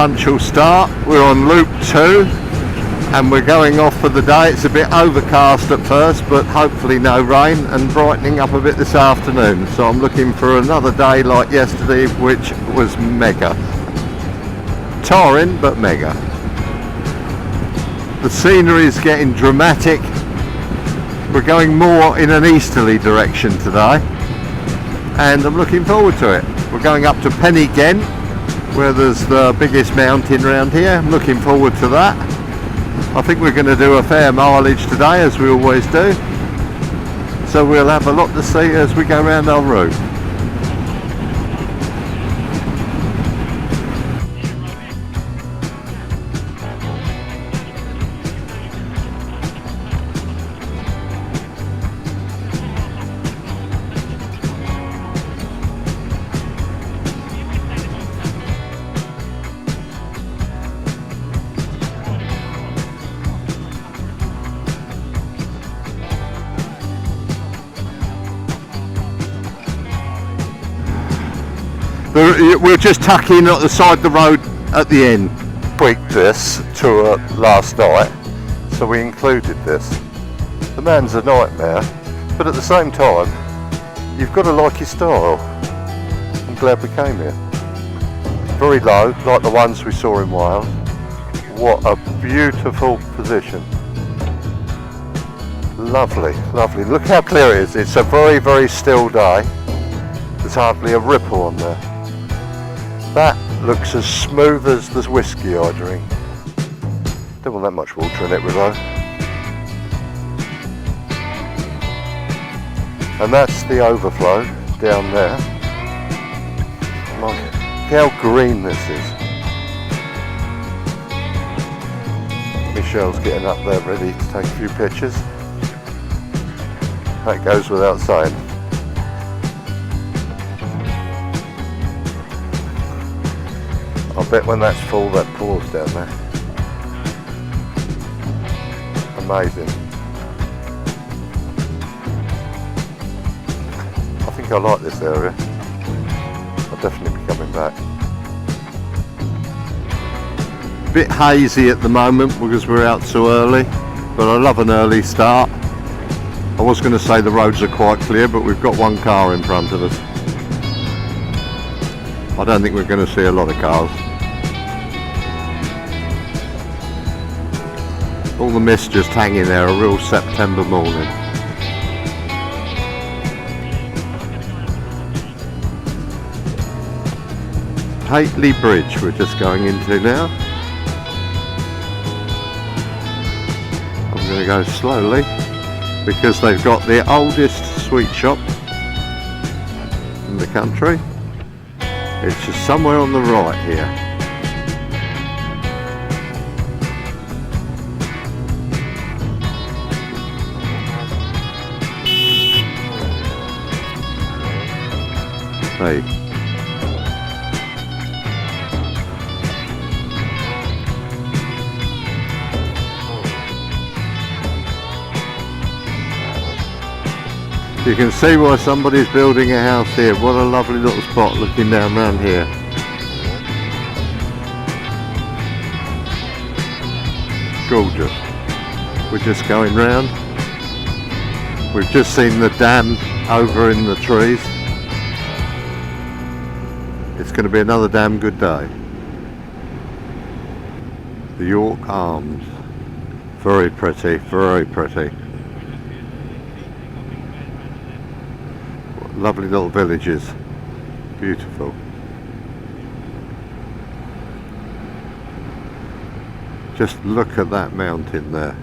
punctual start. We're on loop 2 and we're going off for the day. It's a bit overcast at first, but hopefully no rain, and brightening up a bit this afternoon. So I'm looking for another day like yesterday, which was mega. Tiring, but mega. The scenery is getting dramatic. We're going more in an easterly direction today, and I'm looking forward to it. We're going up to Pen-y-Ghent, where there's the biggest mountain around here. I'm looking forward to that. I think we're going to do a fair mileage today, as we always do. So we'll have a lot to see as we go around our route. We'll just tuck in at the side of the road at the end. Tweaked this tour last night, so we included this. The man's a nightmare, but at the same time, you've got to like his style. I'm glad we came here. Very low, like the ones we saw in Wales. What a beautiful position. Lovely, lovely. Look how clear it is. It's a very, very still day. There's hardly a ripple on there. That looks as smooth as the whiskey I drink. Don't want that much water in it, though. And that's the overflow down there. Look how green this is. Michelle's getting up there ready to take a few pictures. That goes without saying. I bet when that's full, that pours down there. Amazing. I think I like this area. I'll definitely be coming back. Bit hazy at the moment because we're out so early, but I love an early start. I was going to say the roads are quite clear, but we've got one car in front of us. I don't think we're going to see a lot of cars. All the mist just hanging there, a real September morning. Hateley Bridge we're just going into now. I'm going to go slowly because they've got the oldest sweet shop in the country. It's just somewhere on the right here. Hey. You can see why somebody's building a house here. What a lovely little spot looking down around here. Gorgeous. We're just going round. We've just seen the dam over in the trees. It's going to be another damn good day. The York Arms. Very pretty, very pretty. Lovely little villages. Beautiful. Just look at that mountain there.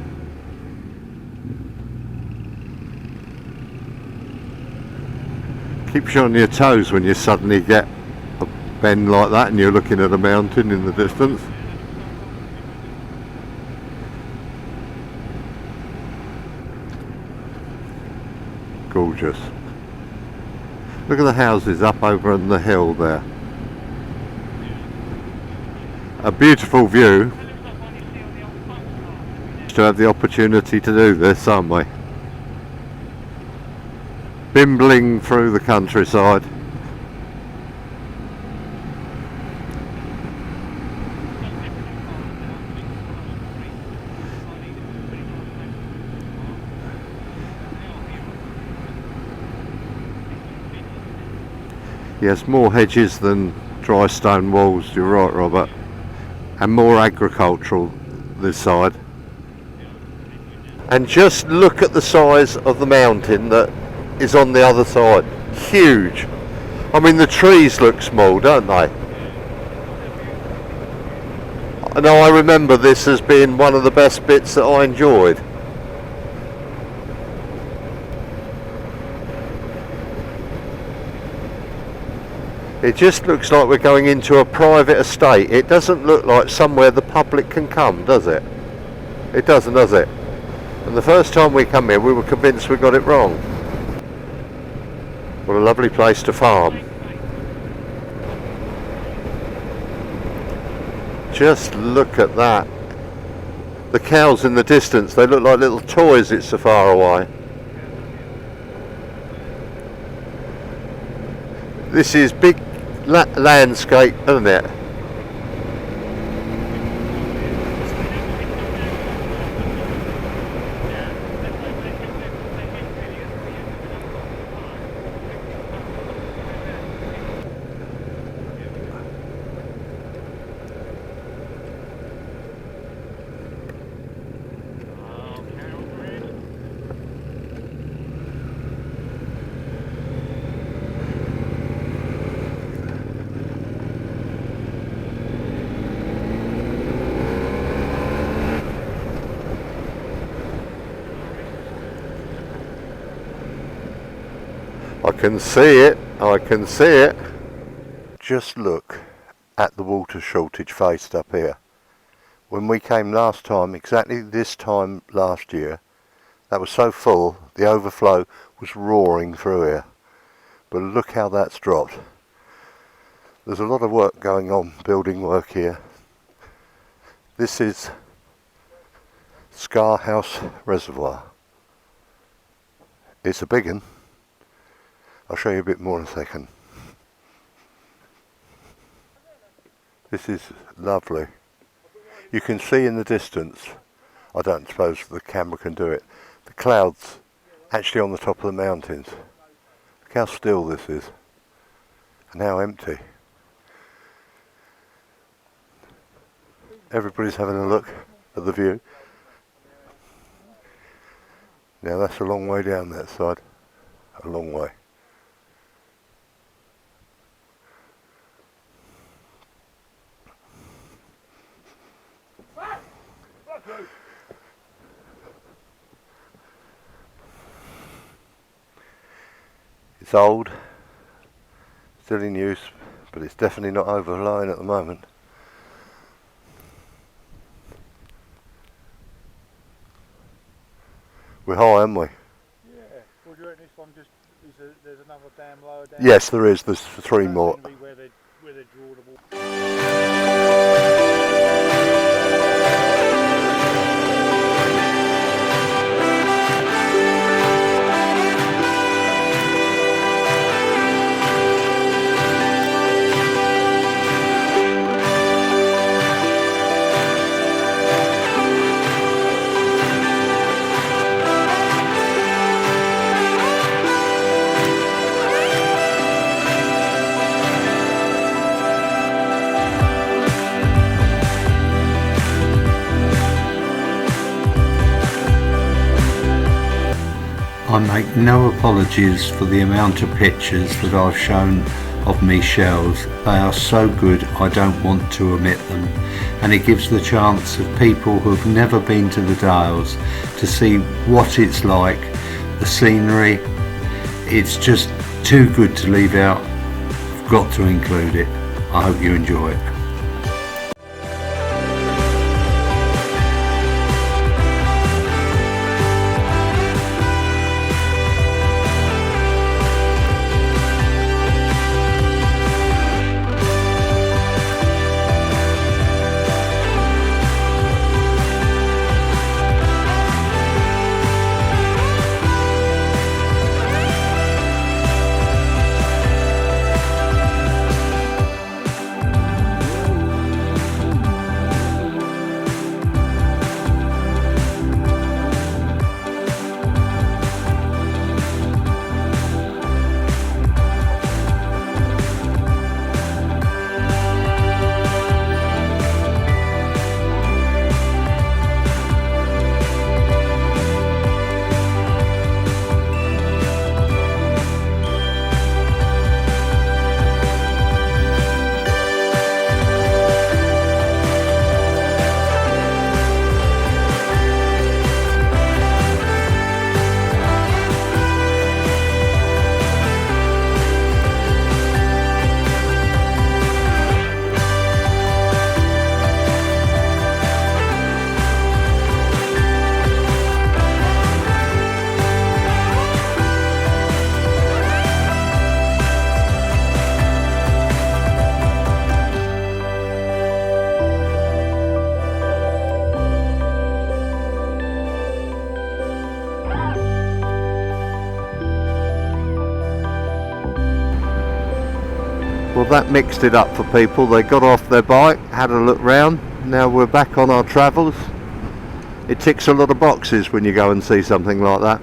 Keeps you on your toes when you suddenly get a bend like that and you're looking at a mountain in the distance. Gorgeous. Look at the houses up over on the hill there. A beautiful view. To have the opportunity to do this, aren't we? Bimbling through the countryside. Yes, more hedges than dry stone walls, you're right, Robert. And more agricultural this side. And just look at the size of the mountain that is on the other side. Huge. I mean, the trees look small, don't they? Now, I remember this as being one of the best bits that I enjoyed. It just looks like we're going into a private estate. It doesn't look like somewhere the public can come, does it? It doesn't, does it? And the first time we come here, we were convinced we got it wrong. What a lovely place to farm. Just look at that. The cows in the distance, they look like little toys, it's so far away. This is big landscape, isn't it? I can see it, I can see it. Just look at the water shortage faced up here. When we came last time, exactly this time last year, that was so full, the overflow was roaring through here. But look how that's dropped. There's a lot of work going on, building work here. This is Scar House Reservoir. It's a big one. I'll show you a bit more in a second. This is lovely. You can see in the distance, I don't suppose the camera can do it, the clouds actually on the top of the mountains. Look how still this is and how empty. Everybody's having a look at the view. Now that's a long way down that side, a long way. It's old, still in use, but it's definitely not overflowing at the moment. We're high, aren't we? Yeah. Well, do you reckon this one just there's another dam lower down? Yes, there is. There's three more. Where they draw the water. I make no apologies for the amount of pictures that I've shown of me shells. They are so good I don't want to omit them, and it gives the chance of people who've never been to the Dales to see what it's like, the scenery. It's just too good to leave out. I've got to include it. I hope you enjoy it. Well, that mixed it up for people. They got off their bike, had a look round. Now we're back on our travels. It ticks a lot of boxes when you go and see something like that.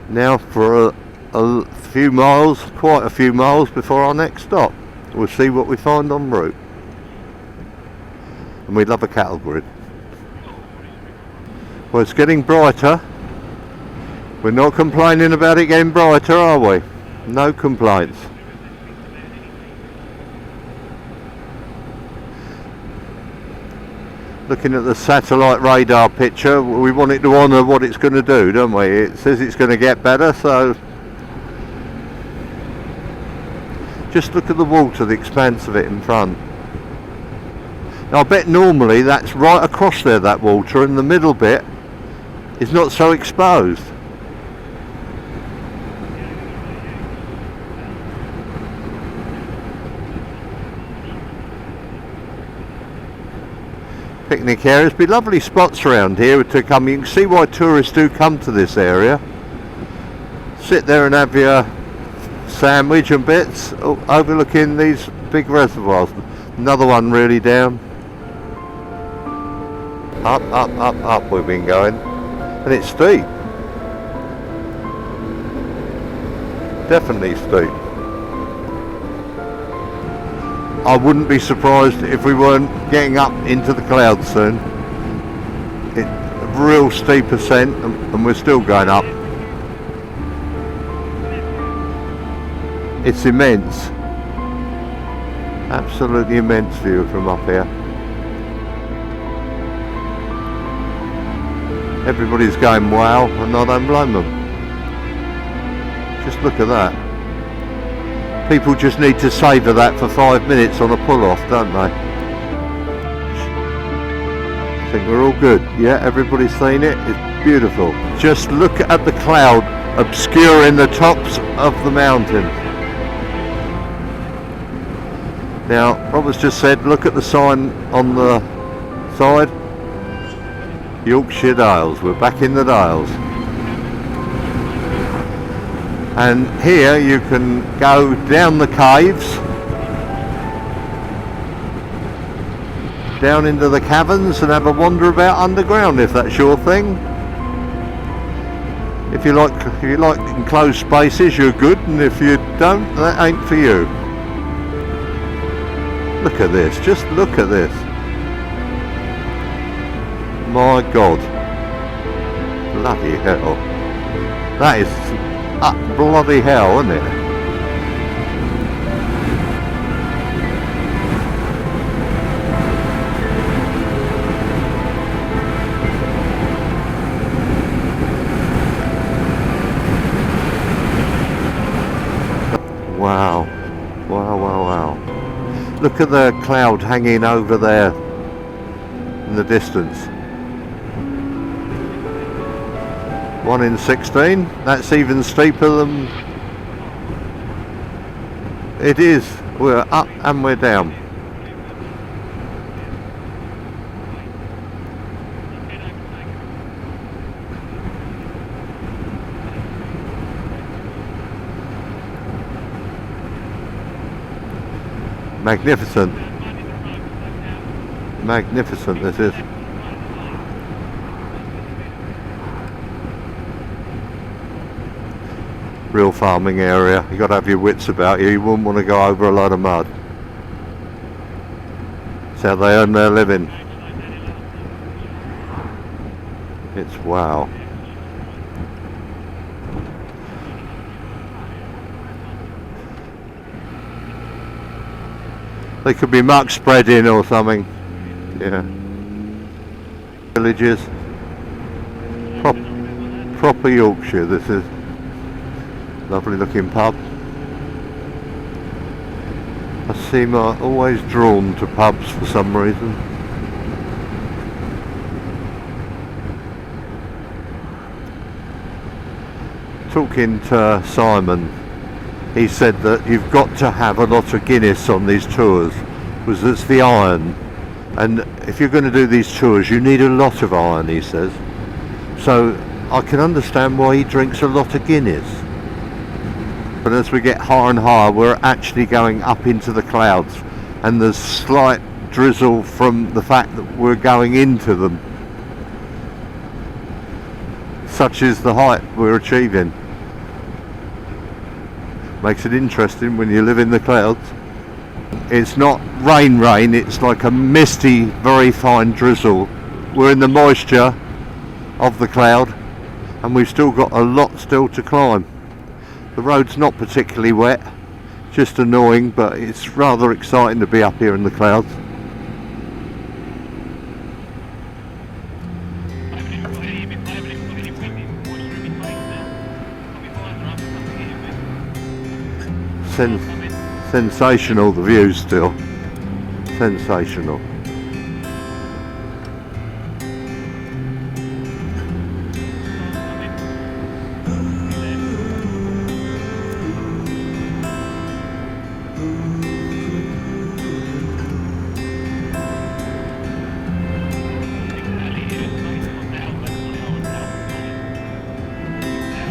Now for a few miles, quite a few miles before our next stop. We'll see what we find en route. And we love a cattle grid. Well, it's getting brighter. We're not complaining about it getting brighter, are we? No complaints. Looking at the satellite radar picture, we want it to honour what it's going to do, don't we? It says it's going to get better, so just look at the water, the expanse of it in front. Now I bet normally that's right across there, that water, and the middle bit is not so exposed. Picnic areas, be lovely spots around here to come. You can see why tourists do come to this area. Sit there and have your sandwich and bits, overlooking these big reservoirs. Another one really down. Up, up, up, up we've been going. And it's steep. Definitely steep. I wouldn't be surprised if we weren't getting up into the clouds soon. It's a real steep ascent and we're still going up. It's immense. Absolutely immense view from up here. Everybody's going wow, and I don't blame them. Just look at that. People just need to savour that for 5 minutes on a pull-off, don't they? I think we're all good. Yeah, everybody's seen it. It's beautiful. Just look at the cloud obscuring the tops of the mountain. Now, Robert's just said, look at the sign on the side. Yorkshire Dales. We're back in the Dales. And here you can go down the caves, down into the caverns and have a wander about underground if that's your thing. If you like enclosed spaces, you're good, and if you don't, that ain't for you. Look at this, just look at this. My God. Bloody hell. That is bloody hell, isn't it? Wow. Wow, wow, wow. Look at the cloud hanging over there in the distance. 1 in 16, that's even steeper than it is. We're up and we're down. Magnificent. Magnificent this is. Real farming area. You got to have your wits about you. You wouldn't want to go over a lot of mud. It's how they earn their living. It's wow. They could be muck spreading or something. Yeah. Villages. Proper Yorkshire this is. Lovely looking pub. I seem always drawn to pubs for some reason. Talking to Simon, he said that you've got to have a lot of Guinness on these tours, because it's the iron, and if you're going to do these tours you need a lot of iron, he says. So I can understand why he drinks a lot of Guinness. But as we get higher and higher, we're actually going up into the clouds, and there's slight drizzle from the fact that we're going into them. Such is the height we're achieving. Makes it interesting when you live in the clouds. It's not rain, it's like a misty, very fine drizzle. We're in the moisture of the cloud, and we've still got a lot still to climb. The road's not particularly wet, just annoying, but it's rather exciting to be up here in the clouds. Sensational, the view still. Sensational.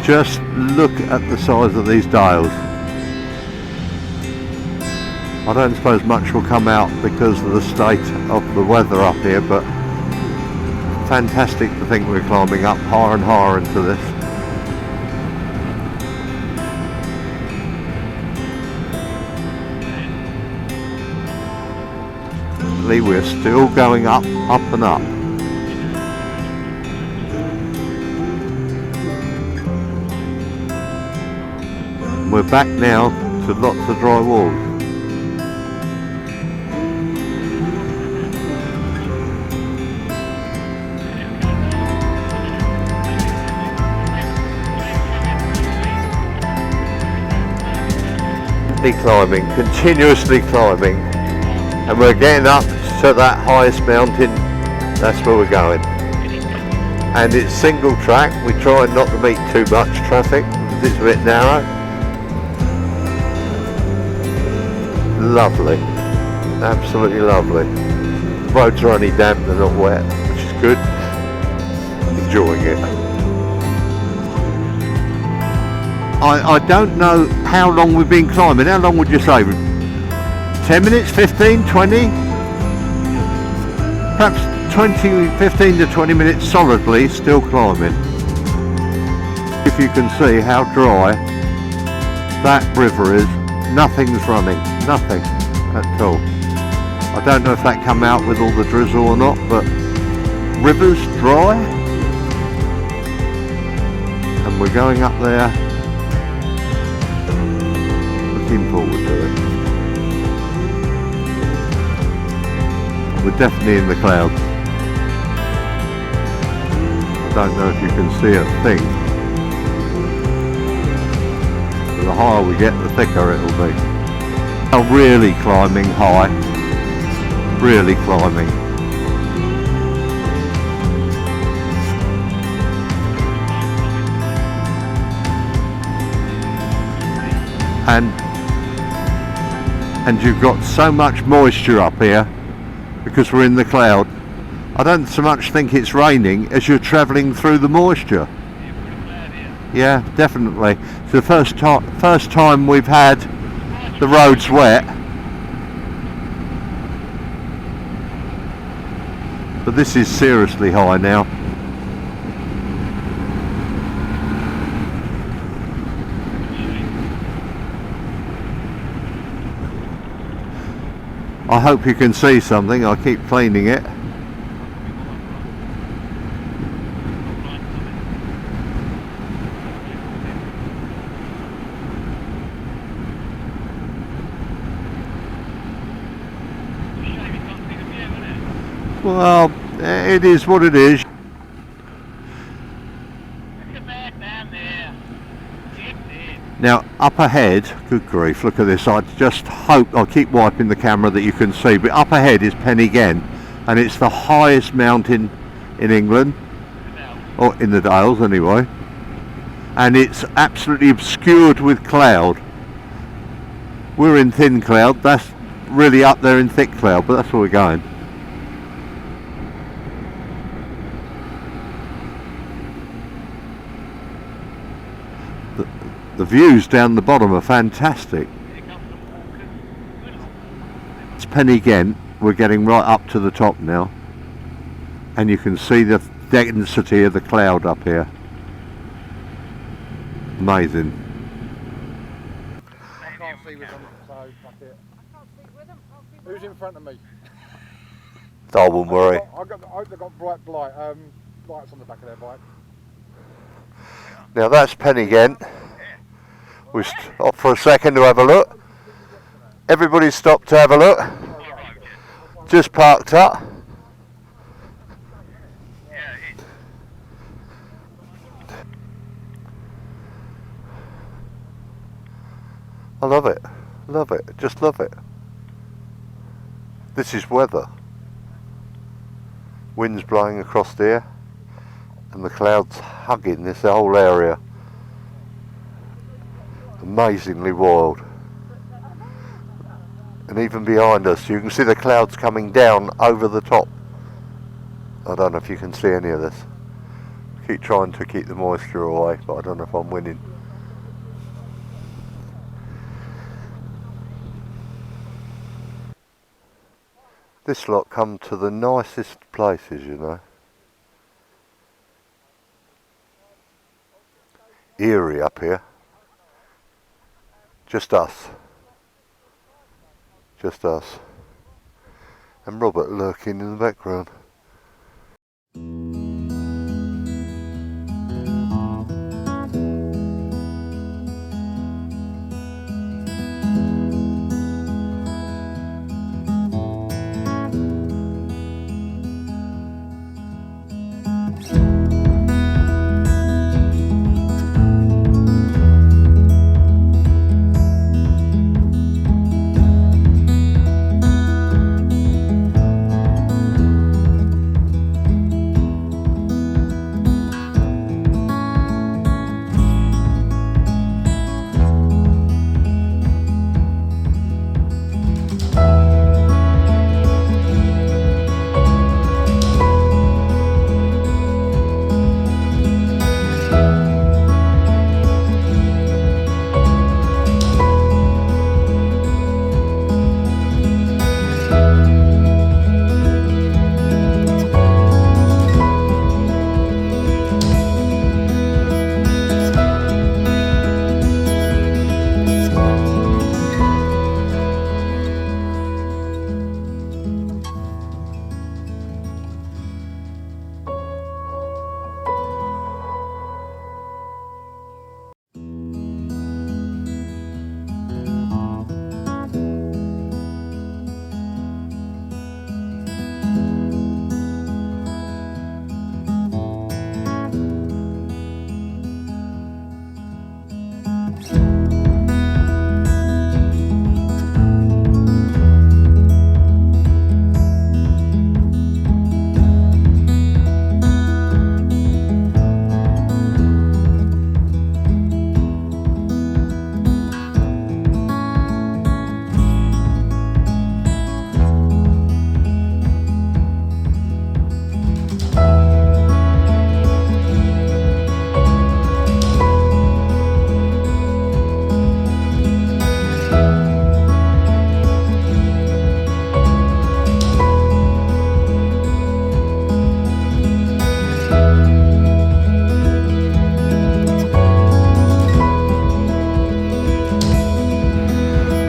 Just look at the size of these dales. I don't suppose much will come out because of the state of the weather up here, but fantastic to think we're climbing up higher and higher into this. We're still going up and up. We're back now to lots of dry walls. Climbing, continuously climbing, and we're getting up to that highest mountain. That's where we're going, and it's single track. We try not to meet too much traffic because it's a bit narrow. Lovely, absolutely lovely. Roads are only damp, they're not wet, which is good. Enjoying it. I don't know how long we've been climbing. How long would you say? 10 minutes, 15, 20? Perhaps 15 to 20 minutes solidly still climbing. If you can see how dry that river is, nothing's running, nothing at all. I don't know if that come out with all the drizzle or not, but river's dry, and we're going up there. Looking forward to it. We're definitely in the clouds. I don't know if you can see a thing. But the higher we get, the thicker it'll be. I'm really climbing high. Really climbing. And you've got so much moisture up here because we're in the cloud. I don't so much think it's raining as you're travelling through the moisture. Yeah, definitely. It's the first time we've had the roads wet. But this is seriously high now. I hope you can see something. I keep cleaning it. Well, it is what it is. Now up ahead, good grief, look at this. I just hope, I'll keep wiping the camera that you can see, but up ahead is Pen again, and it's the highest mountain in England, or in the Dales anyway, and it's absolutely obscured with cloud. We're in thin cloud, that's really up there in thick cloud, but that's where we're going. The views down the bottom are fantastic. It's Penny Ghent. We're getting right up to the top now, and you can see the density of the cloud up here. Amazing. I can't see with them, so fuck it. Who's in front of me? I won't worry. I hope they've got bright lights on the back of their bike. Now that's Penny Ghent. We stopped for a second to have a look. Everybody stopped to have a look. Just parked up. I love it. Love it. Just love it. This is weather. Wind's blowing across there and the clouds hugging this whole area. Amazingly wild. And even behind us you can see the clouds coming down over the top. I don't know if you can see any of this. Keep trying to keep the moisture away, but I don't know if I'm winning. This lot come to the nicest places, you know. Eerie up here. Just us. Just us. And Robert lurking in the background.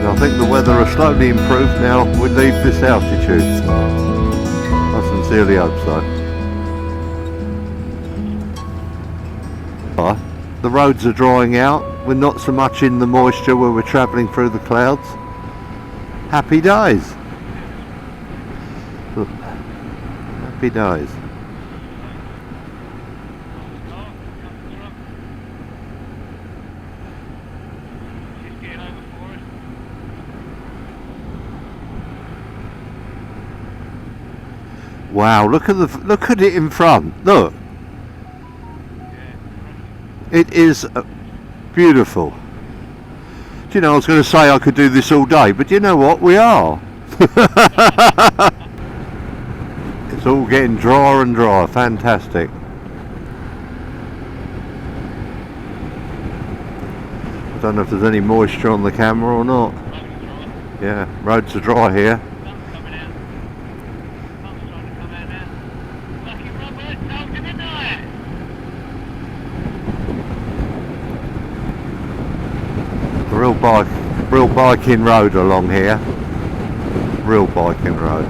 I think the weather will slowly improve now we leave this altitude. I sincerely hope so. The roads are drying out. We're not so much in the moisture where we're travelling through the clouds. Happy days. Happy days. Wow, look at it in front. Look. It is beautiful. Do you know, I was going to say I could do this all day, but you know what? We are. It's all getting drier and drier. Fantastic. I don't know if there's any moisture on the camera or not. Yeah, roads are dry here. Real biking road along here. Real biking road.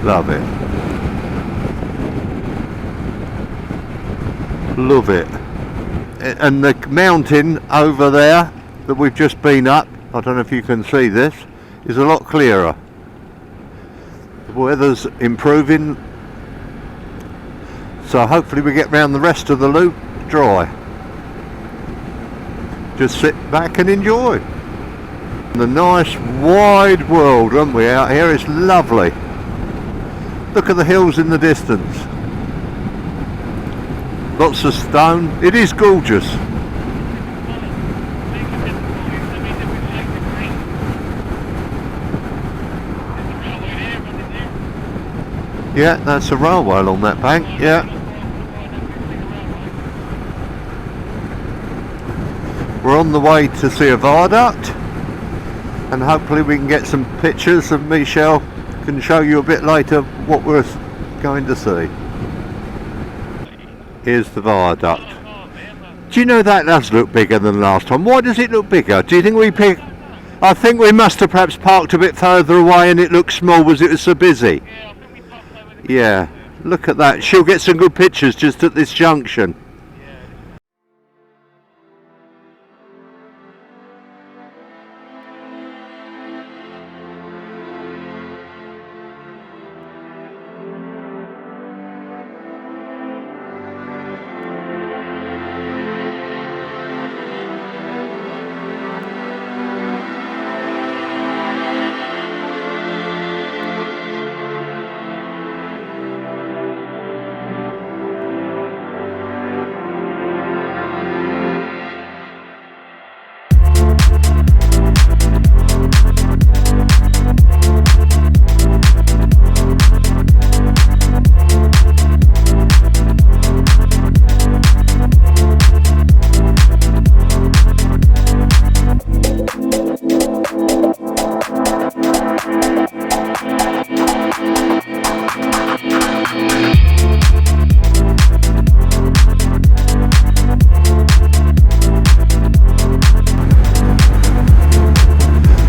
Love it. Love it. And the mountain over there that we've just been up, I don't know if you can see this, is a lot clearer. The weather's improving, so hopefully we get round the rest of the loop dry. Just sit back and enjoy the nice wide world, aren't we, out here? It's lovely. Look at the hills in the distance. Lots of stone. It is gorgeous. Yeah, that's a railway along that bank, yeah. We're on the way to see a viaduct, and hopefully we can get some pictures, and Michelle can show you a bit later what we're going to see. Here's the viaduct. Do you know that does look bigger than last time? Why does it look bigger? Do you think we picked... I think we must have perhaps parked a bit further away and it looked small because it was so busy. Yeah, look at that. She'll get some good pictures just at this junction.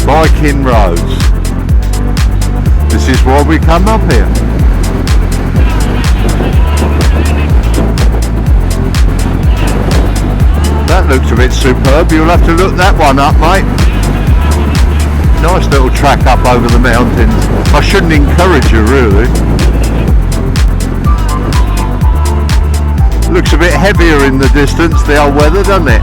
Biking roads. This is why we come up here. That looks a bit superb. You'll have to look that one up, mate. Nice little track up over the mountains. I shouldn't encourage you, really. Looks a bit heavier in the distance, the old weather, doesn't it?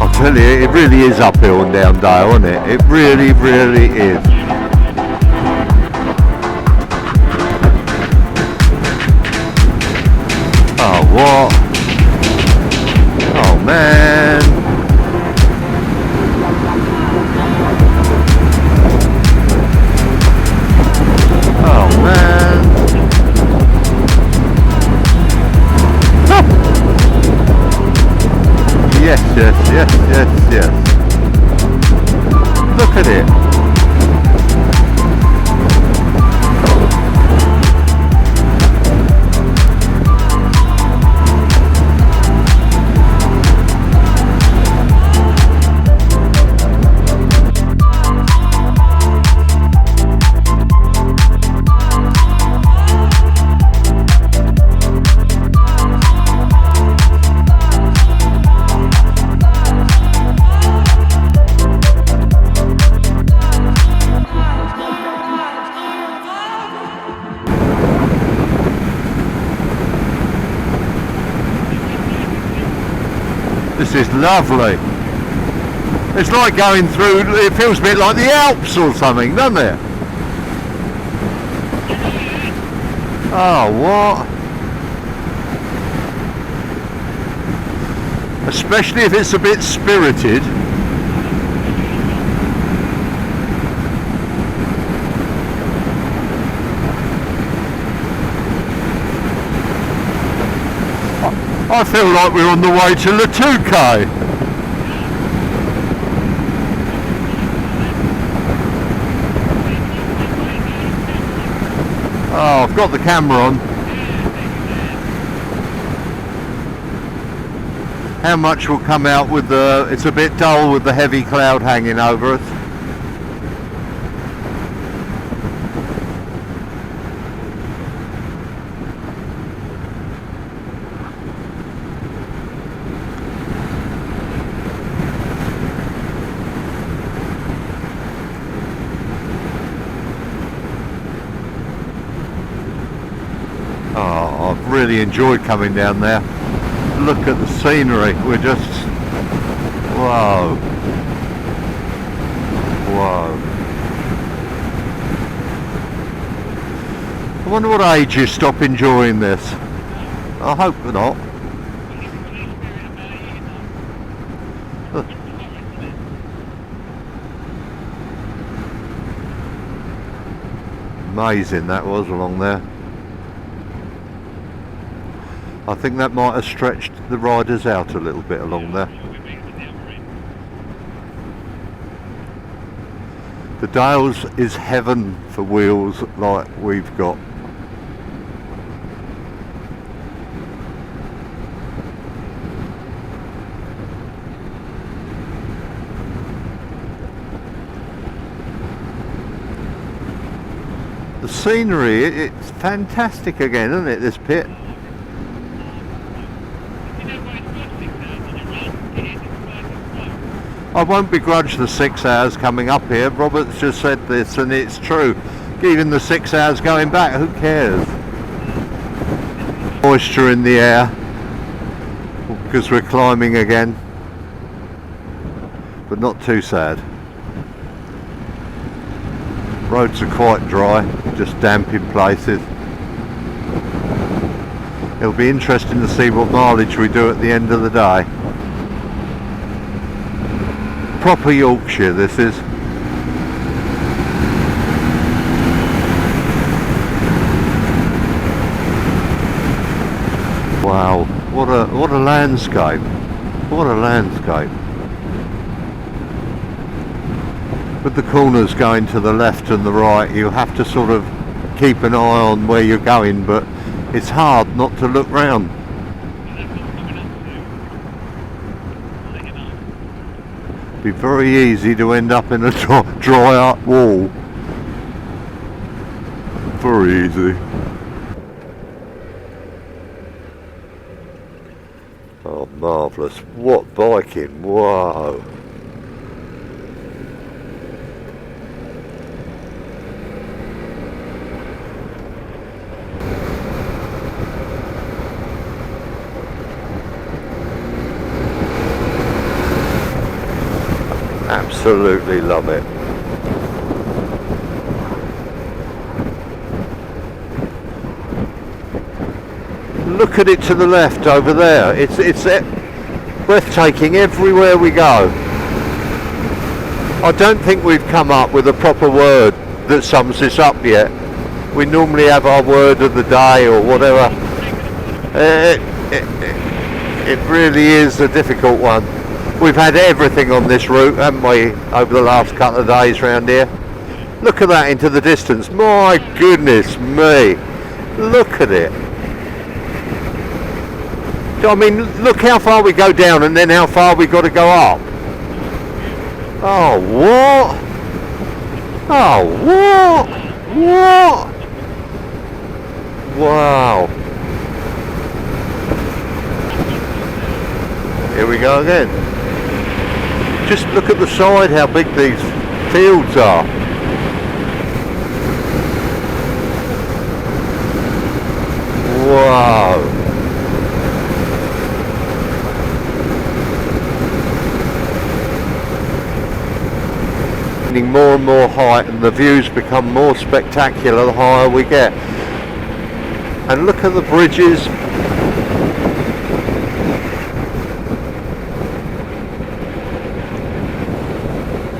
I tell you, it really is uphill and down Dale, isn't it? It really, really is. Oh, what? Oh, man. Oh, man. Yes, yes, yes, yes, yes. Look at it. This is lovely. It's like going through, it feels a bit like the Alps or something, doesn't it? Oh, what? Especially if it's a bit spirited. I feel like we're on the way to the 2K. Oh, I've got the camera on. How much will come out with the... It's a bit dull with the heavy cloud hanging over us. Oh, I've really enjoyed coming down there. Look at the scenery. We're just... Whoa. Whoa. I wonder what age you stop enjoying this. I hope not. Amazing that was along there. I think that might have stretched the riders out a little bit along there. The Dales is heaven for wheels like we've got. The scenery, it's fantastic again, isn't it, this pit? I won't begrudge the 6 hours coming up here. Robert's just said this and it's true. Even the 6 hours going back, who cares? Moisture in the air because we're climbing again, but not too sad. Roads are quite dry, just damp in places. It'll be interesting to see what mileage we do at the end of the day. Proper Yorkshire this is. Wow, what a landscape. What a landscape. With the corners going to the left and the right, you have to sort of keep an eye on where you're going, but it's hard not to look round. Be very easy to end up in a dry up wall. Very easy. Oh, marvellous. What biking, wow. Absolutely love it. Look at it to the left over there. It's breathtaking everywhere we go. I don't think we've come up with a proper word that sums this up yet. We normally have our word of the day or whatever. It really is a difficult one. We've had everything on this route, haven't we, over the last couple of days round here. Look at that into the distance. My goodness me. Look at it. I mean, look how far we go down and then how far we've got to go up. Oh, what? Oh, what? What? Wow. Here we go again. Just look at the side, how big these fields are. Wow. Getting more and more height and the views become more spectacular the higher we get. And look at the bridges.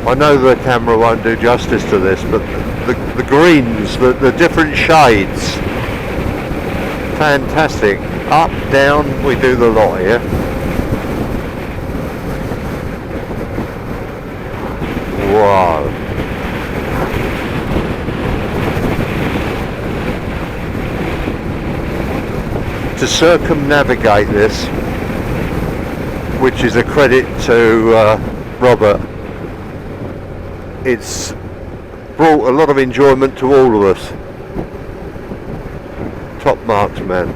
I know the camera won't do justice to this, but the greens, the different shades, fantastic. Up, down, we do the lot here. Wow. To circumnavigate this, which is a credit to Robert, it's brought a lot of enjoyment to all of us. Top marks, man.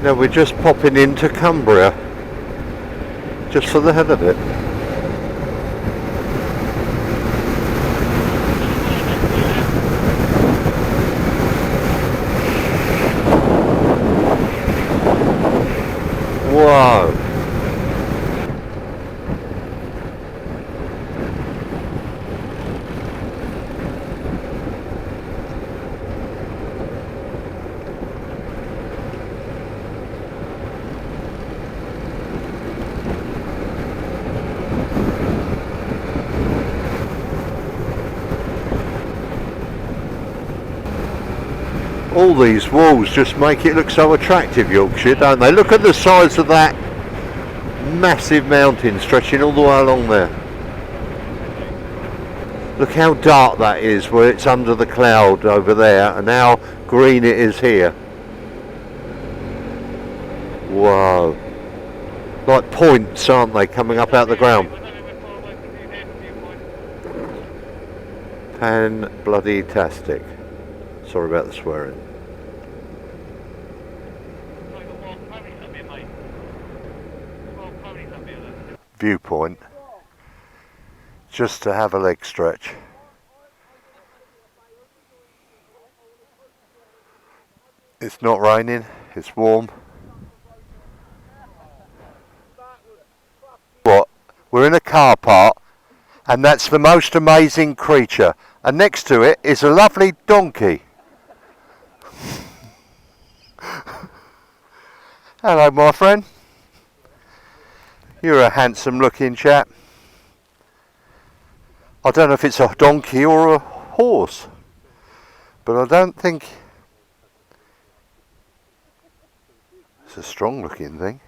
Now we're just popping into Cumbria, just for the hell of it. Wow. All these walls just make it look so attractive, Yorkshire, don't they? Look at the size of that massive mountain stretching all the way along there. Look how dark that is where it's under the cloud over there, and how green it is here. Wow. Like points, aren't they, coming up out the ground? Pan-bloody-tastic. Sorry about the swearing. Viewpoint, just to have a leg stretch. It's not raining, it's warm. What? We're in a car park, and that's the most amazing creature. And next to it is a lovely donkey. Hello, my friend. You're a handsome looking chap. I don't know if it's a donkey or a horse, but I don't think it's a strong looking thing.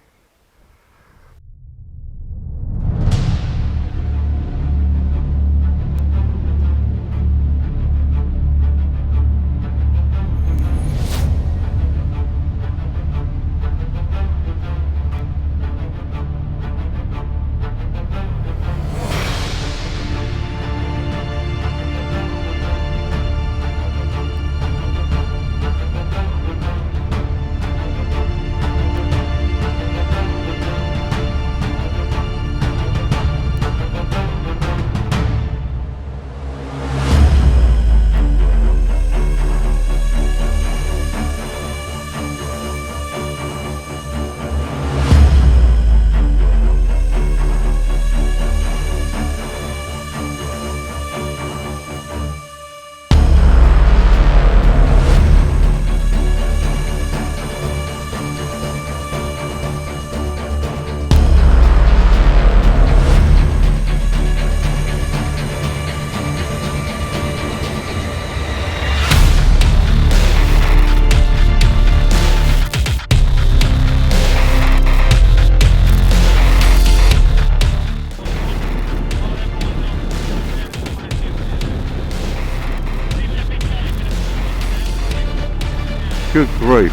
Good grief.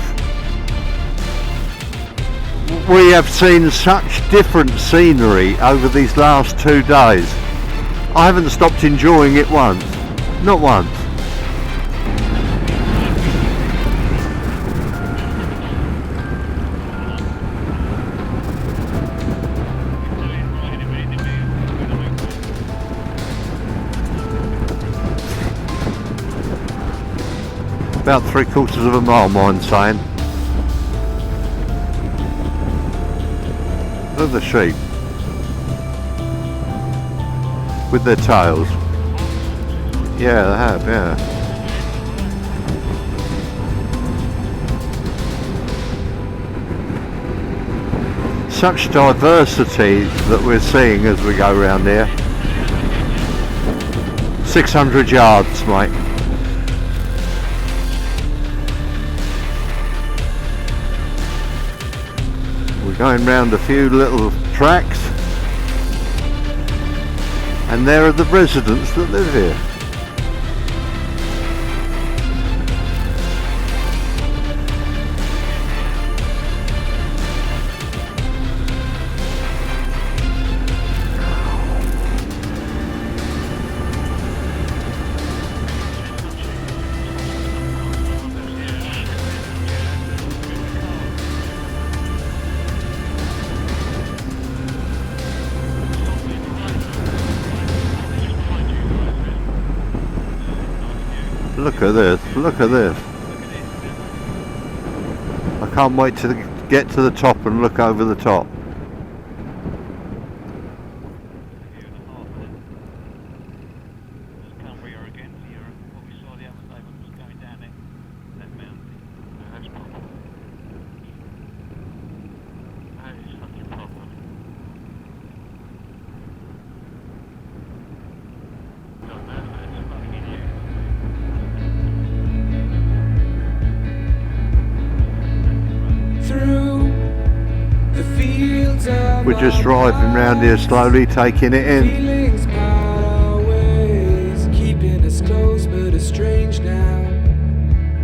We have seen such different scenery over these last 2 days. I haven't stopped enjoying it once. Not once. About 3/4 of a mile, mine's saying. Look at the sheep with their tails. Yeah, they have, yeah. Such diversity that we're seeing as we go around here. 600 yards, mate. We're going round a few little tracks, and there are the residents that live here. Look at this, look at this. I can't wait to get to the top and look over the top. We're just driving round here slowly, taking it in. Feelings part our ways, keeping us close but it's strange now.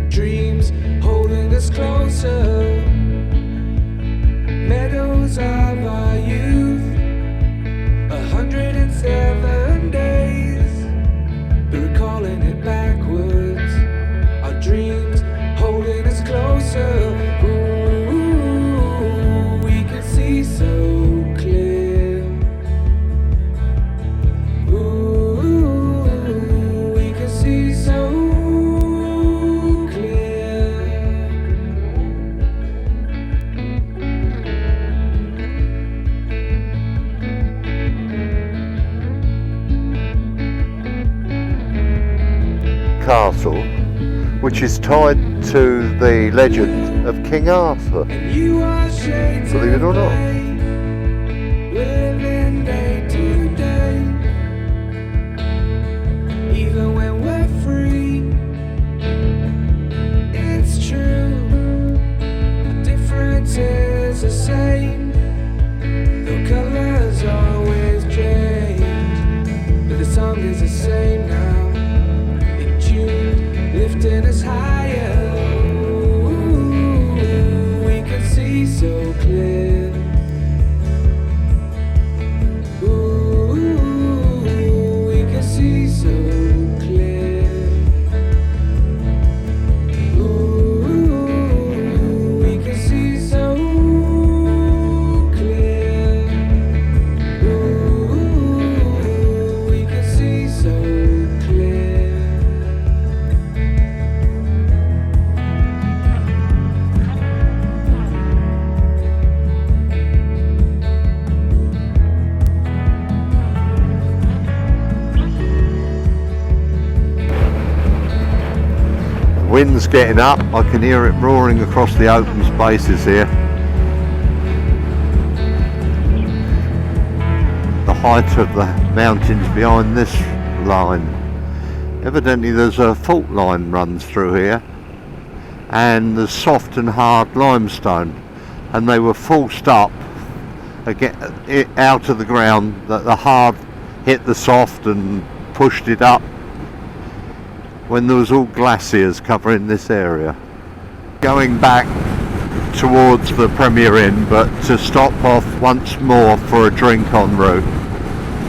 Dreams holding us closer. Meadows of our youth, 107 days, but recalling it backwards. Our dreams holding us closer. Ooh, we can see so. Castle, which is tied to the legend of King Arthur, believe it or not. Living day to day, even when we're free, it's true. The difference is the same, the colors always change, but the song is the same now. Lifting us higher, ooh, we can see so clear. Ooh, we can see so clear. Ooh, we can see so clear. Ooh, we can see so clear. Wind's getting up, I can hear it roaring across the open spaces here. The height of the mountains behind this line. Evidently there's a fault line runs through here, and there's soft and hard limestone, and they were forced up out of the ground, that the hard hit the soft and pushed it up when there was all glaciers covering this area. Going back towards the Premier Inn, but to stop off once more for a drink en route,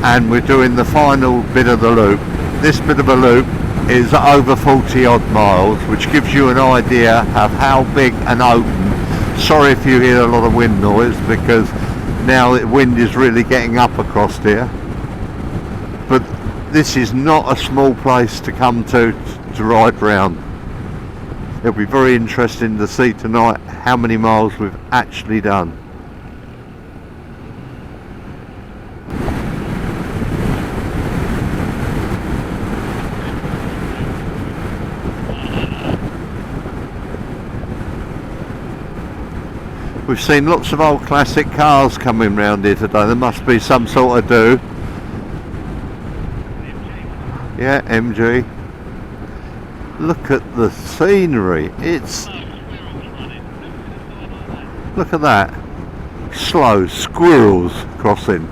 and we're doing the final bit of the loop. This bit of a loop is over 40 odd miles, which gives you an idea of how big and open. Sorry if you hear a lot of wind noise, because now the wind is really getting up across here, but this is not a small place to come to ride round. It'll be very interesting to see tonight how many miles we've actually done. We've seen lots of old classic cars coming round here today. There must be some sort of do. Yeah, MG. Look at the scenery. Look at that. Slow squirrels crossing.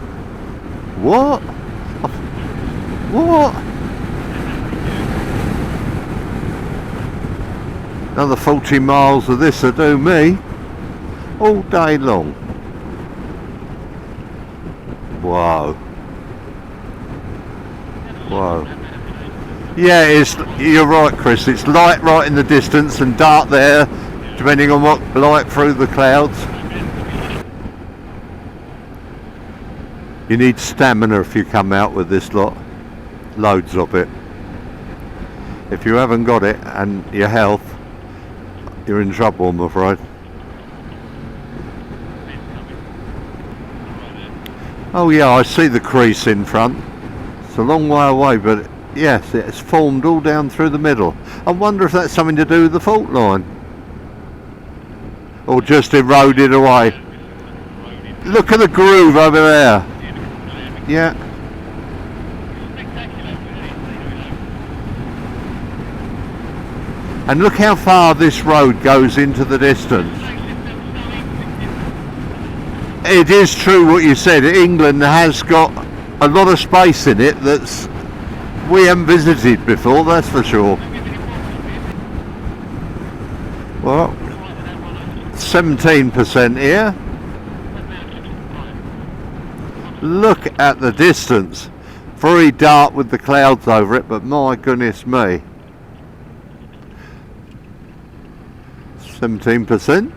What? What? Another 40 miles of this will do me. All day long. Whoa. Whoa. Yeah, you're right, Chris. It's light right in the distance and dark there, depending on what light through the clouds. You need stamina if you come out with this lot. Loads of it. If you haven't got it and your health, you're in trouble, I'm afraid. Oh yeah, I see the crease in front. It's a long way away, but yes, it's formed all down through the middle. I wonder if that's something to do with the fault line. Or just eroded away. Look at the groove over there. Yeah. And look how far this road goes into the distance. It is true what you said. England has got a lot of space in it that's we haven't visited before, that's for sure. Well, 17% here. Look at the distance. Very dark with the clouds over it, but my goodness me. 17%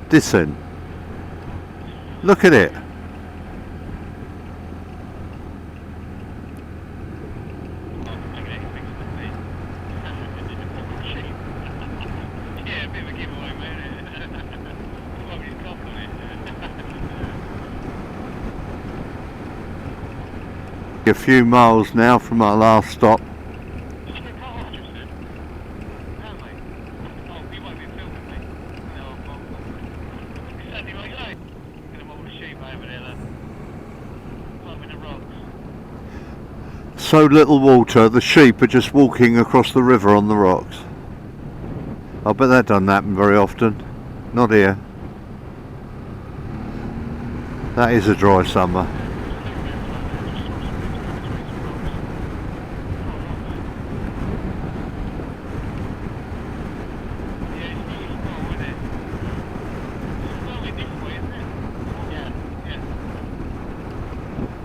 descent. Look at it. A few miles now from our last stop. So little water, the sheep are just walking across the river on the rocks. I bet that doesn't happen very often. Not here. That is a dry summer.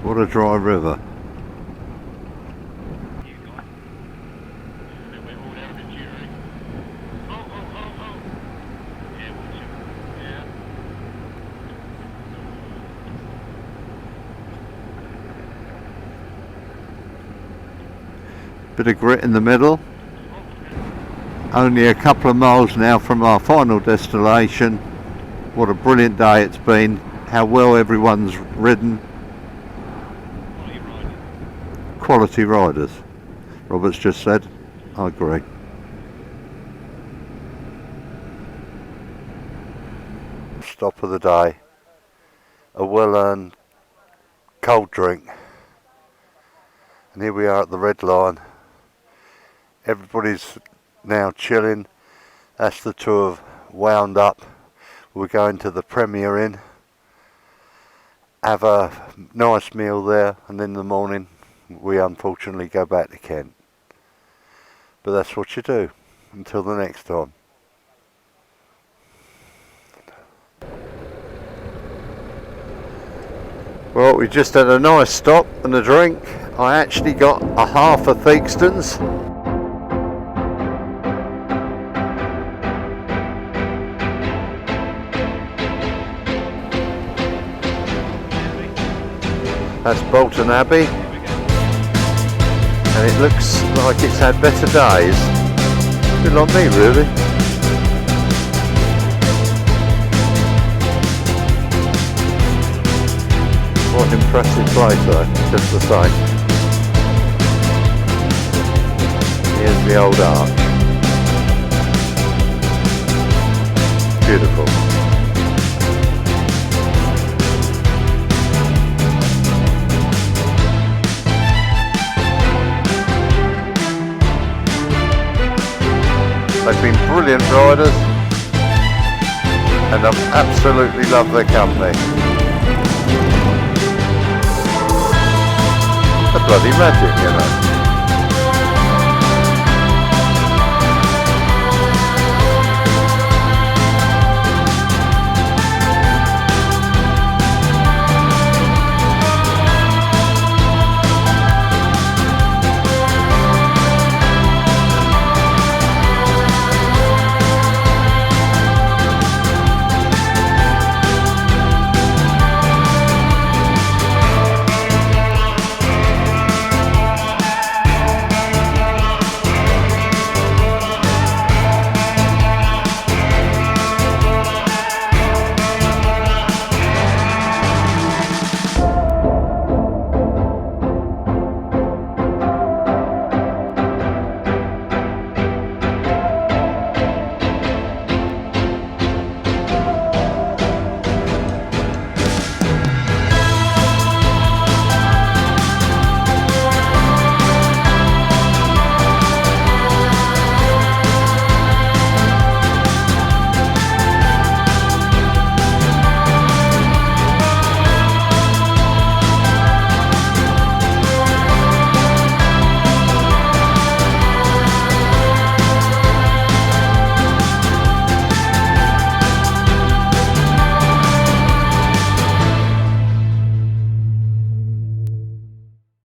What a dry river. Bit of grit in the middle. Only a couple of miles now from our final destination. What a brilliant day it's been. How well everyone's ridden. Quality riders. Robert's just said. I agree. Stop of the day. A well-earned cold drink. And here we are at the Red Lion. Everybody's now chilling. That's the tour wound up. We're going to the Premier Inn, have a nice meal there, and in the morning we unfortunately go back to Kent. But that's what you do. Until the next time. Well, we just had a nice stop and a drink. I actually got a half of Theakston's. That's Bolton Abbey, and it looks like it's had better days. A bit like me, really. What an impressive place though, just the same. Here's the old arch. Beautiful. They've been brilliant riders, and I've absolutely loved their company. They're bloody magic, you know.